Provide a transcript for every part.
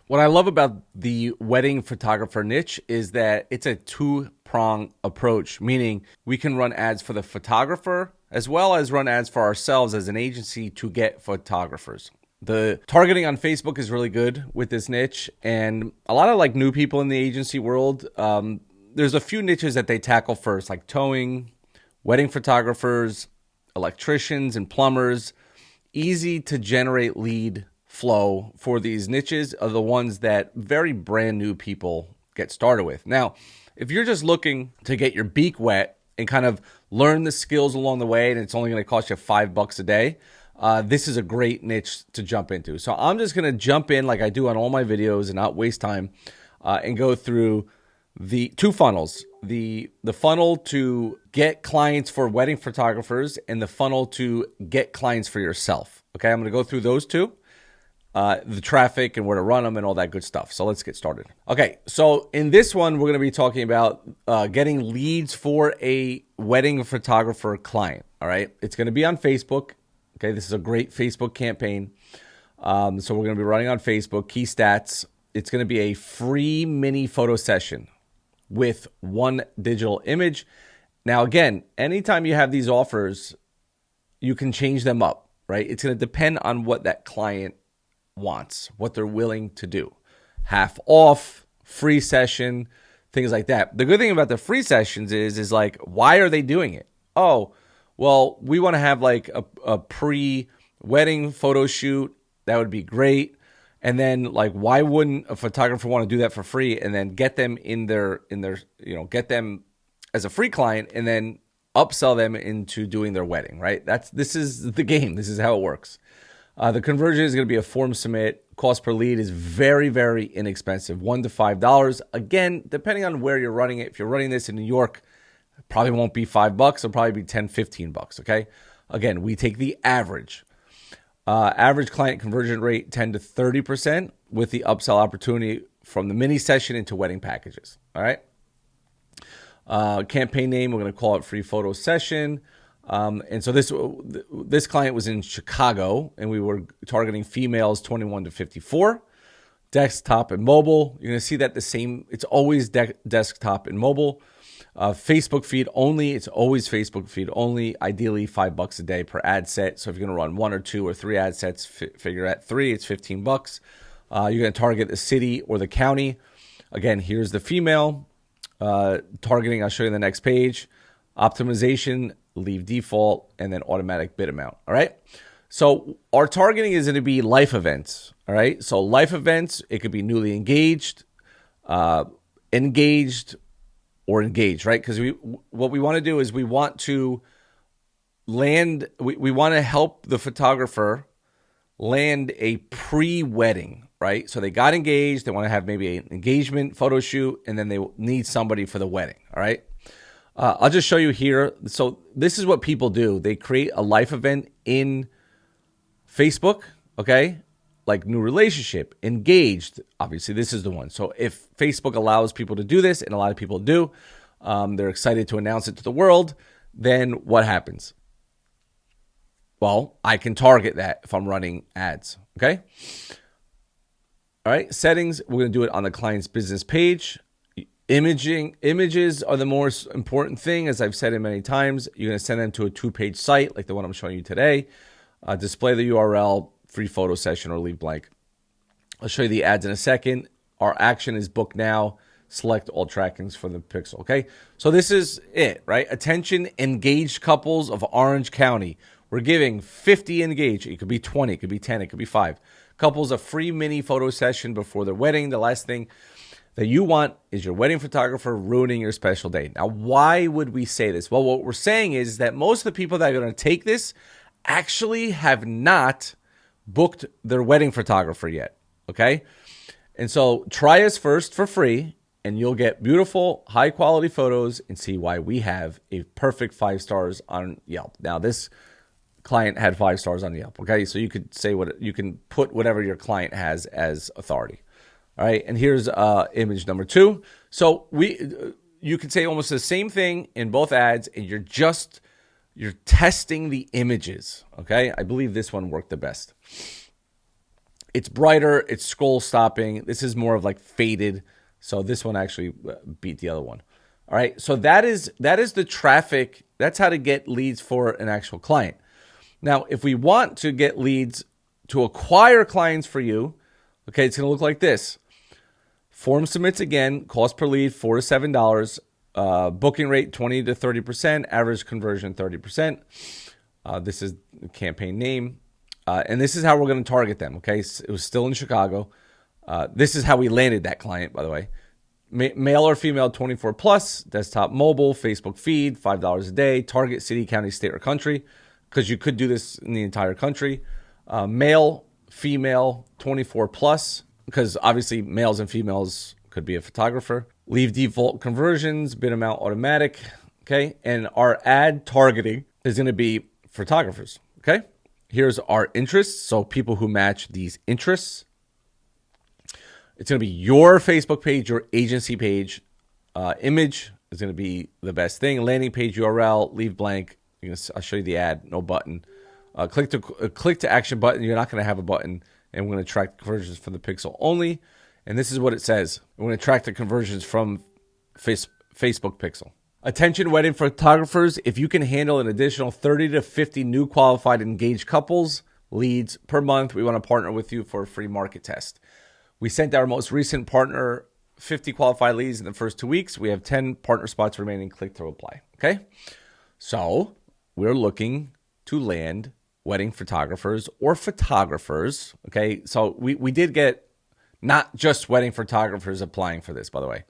What I love about the wedding photographer niche is that it's a two-prong approach, meaning we can run ads for the photographer as well as run ads for ourselves as an agency to get photographers. The targeting on Facebook is really good with this niche, and a lot of like new people in the agency world, there's a few niches that they tackle first, like towing, wedding photographers, electricians, and plumbers. Easy to generate lead flow for these niches are the ones that very brand new people get started with. Now, if you're just looking to get your beak wet and kind of learn the skills along the way, and it's only going to cost you $5 a day, this is a great niche to jump into. So I'm just going to jump in like I do on all my videos and not waste time and go through the two funnels, the funnel to get clients for wedding photographers and the funnel to get clients for yourself. Okay, I'm going to go through those two. The traffic and where to run them and all that good stuff. So let's get started. Okay, so in this one, we're going to be talking about getting leads for a wedding photographer client. All right, it's going to be on Facebook. Okay, this is a great Facebook campaign. So we're going to be running on Facebook. Key stats, it's going to be a free mini photo session with one digital image. Now, again, anytime you have these offers, you can change them up, right? It's going to depend on what that client wants, what they're willing to do. Half off, free session, things like that. The good thing about the free sessions is like, why are they doing it? Oh, well, we want to have like a pre-wedding photo shoot. That would be great. And then like, why wouldn't a photographer want to do that for free and then get them in their, get them as a free client and then upsell them into doing their wedding, right? This is the game. This is how it works. The conversion is going to be a form submit. Cost per lead is very, very inexpensive, $1 to $5. Again, depending on where you're running it. If you're running this in New York, it probably won't be $5. It'll probably be $10, $15. Okay. Again, we take the average. Average client conversion rate 10 to 30% with the upsell opportunity from the mini session into wedding packages. All right. Campaign name, we're going to call it free photo session. And so this client was in Chicago, and we were targeting females 21 to 54, desktop and mobile. You're going to see that the same. It's always desktop and mobile. Facebook feed only. It's always Facebook feed only. Ideally, $5 a day per ad set. So if you're going to run 1 or 2 or 3 ad sets, figure at 3, it's $15. You're going to target the city or the county. Again, here's the female targeting. I'll show you the next page. Optimization, leave default, and then automatic bid amount. All right. So our targeting is going to be life events. All right. So life events, it could be newly engaged, engaged, or engaged, right? Because what we want to do is we want to land, we want to help the photographer land a pre-wedding, right? So they got engaged. They want to have maybe an engagement photo shoot, and then they need somebody for the wedding. All right. I'll just show you here. So this is what people do. They create a life event in Facebook, okay? Like new relationship, engaged. Obviously, this is the one. So if Facebook allows people to do this, and a lot of people do, they're excited to announce it to the world, then what happens? Well, I can target that if I'm running ads, okay? All right, settings, we're going to do it on the client's business page. Images are the most important thing, as I've said it many times. You're going to send them to a 2-page site like the one I'm showing you today. Display the URL, free photo session, or leave blank. I'll show you the ads in a second. Our action is book now. Select all trackings for the pixel, okay? So this is it, right? Attention, engaged couples of Orange County. We're giving 50 engaged. It could be 20, it could be 10, it could be 5. Couples a free mini photo session before their wedding. The last thing that you want is your wedding photographer ruining your special day. Now, why would we say this? Well, what we're saying is that most of the people that are going to take this actually have not booked their wedding photographer yet, okay? And so try us first for free, and you'll get beautiful, high-quality photos and see why we have a perfect 5 stars on Yelp. Now, this client had 5 stars on Yelp, okay? So you could say you can put whatever your client has as authority. All right, and here's image number 2. So you could say almost the same thing in both ads, and you're testing the images. Okay, I believe this one worked the best. It's brighter. It's scroll stopping. This is more of like faded. So this one actually beat the other one. All right. So that is the traffic. That's how to get leads for an actual client. Now, if we want to get leads to acquire clients for you, okay, it's going to look like this. Form submits again, cost per lead $4 to $7, booking rate 20 to 30%, average conversion 30%. This is the campaign name. And this is how we're going to target them, okay? It was still in Chicago. This is how we landed that client, by the way. Male or female, 24 plus, desktop, mobile, Facebook feed, $5 a day, target city, county, state, or country, because you could do this in the entire country. Male, female, 24 plus, because obviously males and females could be a photographer. Leave default conversions, bid amount automatic, okay? And our ad targeting is going to be photographers, okay? Here's our interests, so people who match these interests. It's going to be your Facebook page, your agency page. Image is going to be the best thing. Landing page URL, leave blank. I'll show you the ad, no button. Click to action button. You're not going to have a button, and we're going to track conversions from the pixel only. And this is what it says. We're going to track the conversions from Facebook pixel. Attention wedding photographers, if you can handle an additional 30 to 50 new qualified engaged couples leads per month, we want to partner with you for a free market test. We sent our most recent partner 50 qualified leads in the first 2 weeks. We have 10 partner spots remaining. Click to apply. Okay. So we're looking to land wedding photographers or photographers. Okay. So we did get not just wedding photographers applying for this, by the way.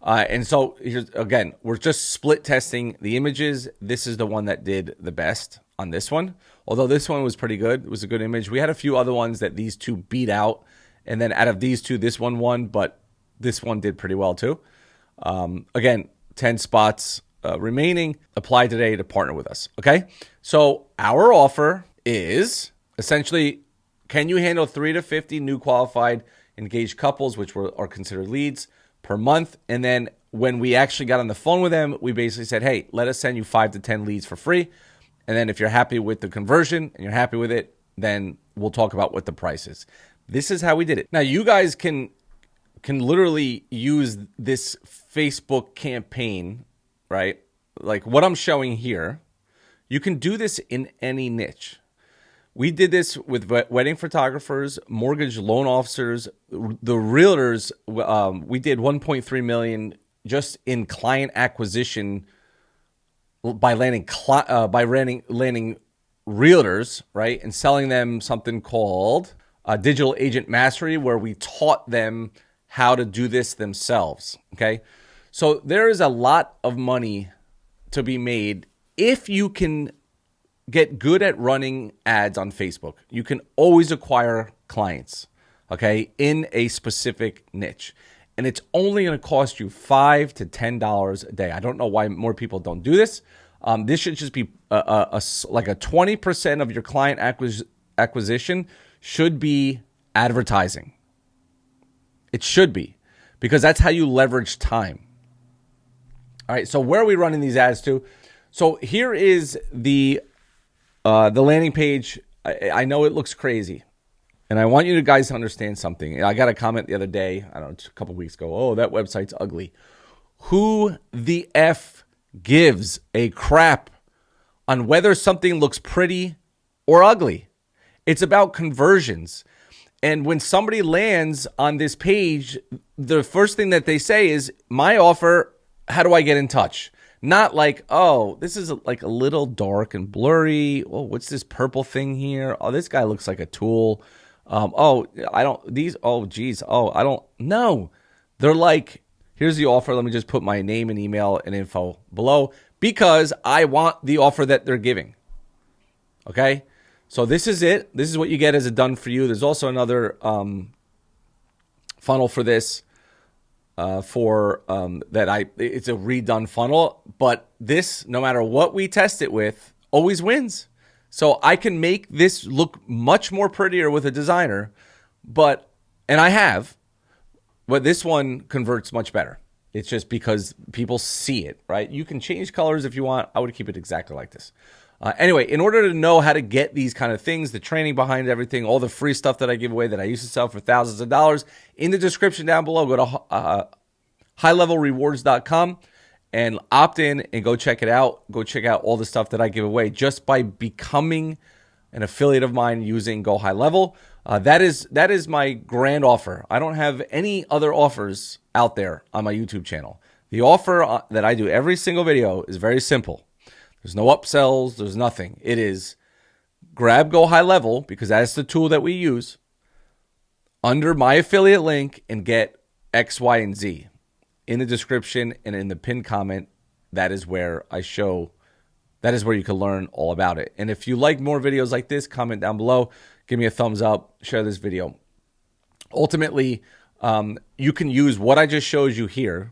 And so here's, again, we're just split testing the images. This is the one that did the best on this one. Although this one was pretty good. It was a good image. We had a few other ones that these two beat out. And then out of these two, this one won, but this one did pretty well too. Again, 10 spots remaining. Apply today to partner with us. Okay. So our offer is essentially, can you handle 30 to 50 new qualified engaged couples, which are considered leads, per month? And then when we actually got on the phone with them, we basically said, hey, let us send you 5 to 10 leads for free. And then if you're happy with the conversion and you're happy with it, then we'll talk about what the price is. This is how we did it. Now, you guys can literally use this Facebook campaign, right? Like what I'm showing here. You can do this in any niche. We did this with wedding photographers, mortgage loan officers, the realtors. We did 1.3 million just in client acquisition by landing realtors, right, and selling them something called Digital Agent Mastery, where we taught them how to do this themselves. Okay, so there is a lot of money to be made if you can get good at running ads on Facebook. You can always acquire clients, okay, in a specific niche. And it's only going to cost you $5 to $10 a day. I don't know why more people don't do this. This should just be like a 20% of your client acquisition should be advertising. It should be, because that's how you leverage time. All right, so where are we running these ads to? So here is the landing page. I know it looks crazy, and I want you guys to understand something. I got a comment the other day, I don't know, a couple weeks ago. Oh, that website's ugly. Who the F gives a crap on whether something looks pretty or ugly? It's about conversions. And when somebody lands on this page, the first thing that they say is, my offer, how do I get in touch? Not like, oh, this is like a little dark and blurry. Oh, what's this purple thing here? Oh, this guy looks like a tool. Oh, I don't, these, oh, geez. Oh, I don't know. They're like, here's the offer. Let me just put my name and email and info below because I want the offer that they're giving. Okay. So this is it. This is what you get as a done for you. There's also another funnel for this. It's a redone funnel, but this, no matter what we test it with, always wins. So I can make this look much more prettier with a designer, but this one converts much better. It's just because people see it, right? You can change colors if you want. I would keep it exactly like this. Anyway, in order to know how to get these kind of things, the training behind everything, all the free stuff that I give away that I used to sell for thousands of dollars, in the description down below, go to HighLevelRewards.com and opt in and go check it out. Go check out all the stuff that I give away just by becoming an affiliate of mine using GoHighLevel. That is my grand offer. I don't have any other offers out there on my YouTube channel. The offer that I do every single video is very simple. There's no upsells. There's nothing. It is grab GoHighLevel, because that's the tool that we use, under my affiliate link and get X, Y, and Z. In the description and in the pinned comment, that is where I show, that is where you can learn all about it. And if you like more videos like this, comment down below, give me a thumbs up, share this video. Ultimately, you can use what I just showed you here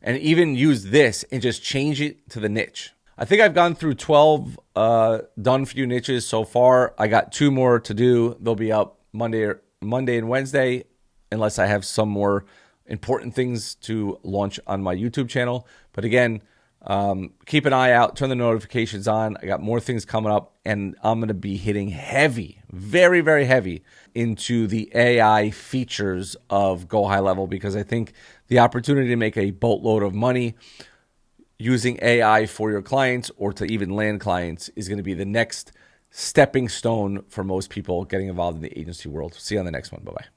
and even use this and just change it to the niche. I think I've gone through 12 done for you niches so far. I got 2 more to do. They'll be up Monday and Wednesday, unless I have some more important things to launch on my YouTube channel. But again, keep an eye out, turn the notifications on. I got more things coming up, and I'm going to be hitting heavy, very, very heavy into the AI features of GoHighLevel, because I think the opportunity to make a boatload of money using AI for your clients, or to even land clients, is going to be the next stepping stone for most people getting involved in the agency world. See you on the next one. Bye-bye.